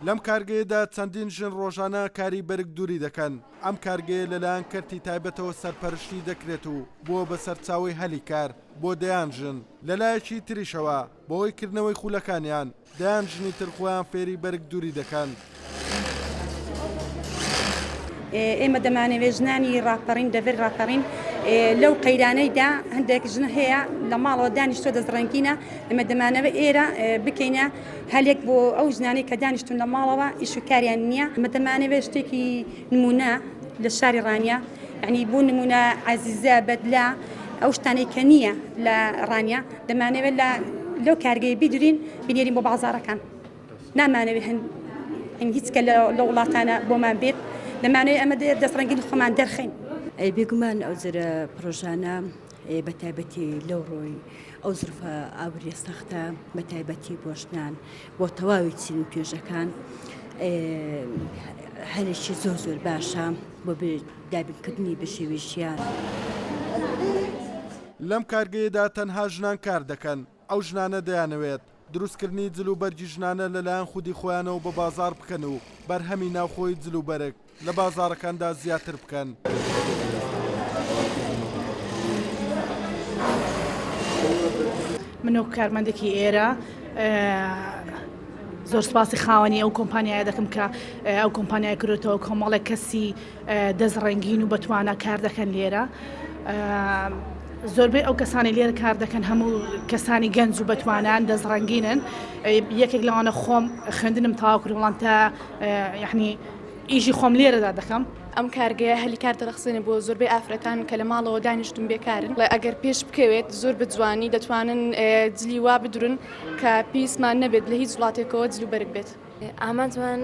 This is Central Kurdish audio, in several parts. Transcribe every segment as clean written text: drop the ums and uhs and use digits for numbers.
لەم کارگەیەدا چەندین ژن ڕۆژانە کاری بەرگ دووری دەکەن. ئەم کارگەیە لەلایەن کەرتی تایبەتەوە سەرپەرشتی دەکرێت و بۆ بەسەرچاوی هەلی کار بۆ دەیان ژن. لەلایەکی تریشەوە بۆی کردنەوەی خولەکانیان دەیان ژنی تر خۆیان فێری بەرگ دووری دەکەن. ئێمە دەمانەوێت ژنانی ڕاپەڕین دەبێت ڕاپەڕین لەو قەیرانەیدا هەندێک ژن هەیە لە ماڵەوە دانیشتۆ دەستڕەنگینە ئێمە دەمانەوێت ئێرە بکەینە هەلێک بۆ ئەو ژنانی کە دانیشتون لە ماڵەوە ئیش و کاریان نییە. ئەمە دەمانەوێت شتێکی نمونە لە شاری ڕانیا یعنی بۆ نمونە عەزیزە بەدلا ئەو شتانەی کە نییە لە ڕانیا دەمانەوێت لەو کارگەی بیدرین بینێرین بۆ بازاڕەکان نامانەوێت هیچ کە لە وڵاتانە بۆمان بێت دەمانەوێت ئەمە دەستڕەنگین خۆمان دەرخین. بێگومان ئەو جرە پرۆژانە بە تایبەتی لەو ڕۆی ئەو زرفە ئاوریە سەختە بە تایبەتی بۆ ژنان بۆ تەواوی چین توێژەکان هەلێکی زۆر باشە بۆ دابینکردنی بەشێویشیان. لەم کارگەیەدا تەنها ژنان کار دەکەن. ئەو ژنانە دەیانەوێت دروستکردنی جل و بەرگی ژنانە لەلایەن خودی خۆیانەوە بە بازار بکەن و بەرهەمی ناوخۆی جل و بەرگ لە بازارەکاندا زیاتر بکەن. منو کارمەندێکی ئێرە زۆر سپاسی خاوەنی ئەو کۆمپانیایە دەکەم کە ئەو کۆمپانیای کردێتەوە کۆمەڵێک کەسی دەستڕەنگین و بەتوانە کار دەکەن لێرە. زۆربەی ئەو کەسانی لێرە کار دەکەن هەموو کەسانی گەنج و بەتوانان دەستڕەنگینن. یەکێک لەوانە خۆم خوێندنم تاوا کرد وڵام تا یعنی ئیژی خۆم لێرەدا دەکەم. ئەم کارگەیە هەلی کار دەرەخسێنێ بۆ زۆربەی ئافرەتان کە لە ماڵەوە دانیشتون بێکارن. ئەگەر پێش بکەوێت زۆر بجوانی دەتوانن جلی وا بدرن کە پیسمان نەبێت لە هیچ وڵاتێکەوە جلو بەرگ بێت. ئامانجمان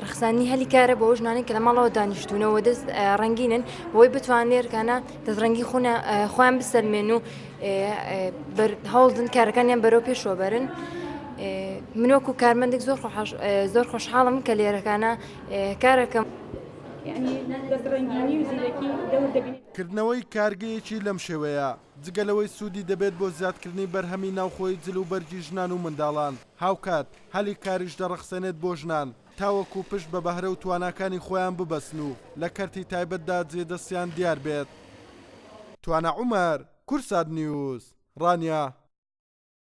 ڕخسانی هەلی کارە بۆ ژنانی کە لە ماڵەوە دانیشتونەوە دەست ڕەنگینن بۆی بتوانێرکانە دەستڕەنگی خۆیان بسەلمێن و هەوڵدن کارەکانیان بەرەو پێشەوە بەرن. من وەکو کارمەندێک زۆر خۆشحاڵم کە لێرەکانە کارەکەم. کردنەوەی کارگەیەکی لەم شێوەیە جگەلەوەی سوودی دەبێت بۆ زیادکردنی بەرهەمی ناوخۆی جل و بەرگی ژنان و منداڵان هاوکات هەلی کاریش دەڕەخسێنێت بۆ ژنان تاوەکو پشت بە بەهرە و تواناکانی خۆیان ببەسن و لە کەرتی تایبەتدا جێدەستیان دیار بێت. توانە عومەر، کورسات نیوز، ڕانیا.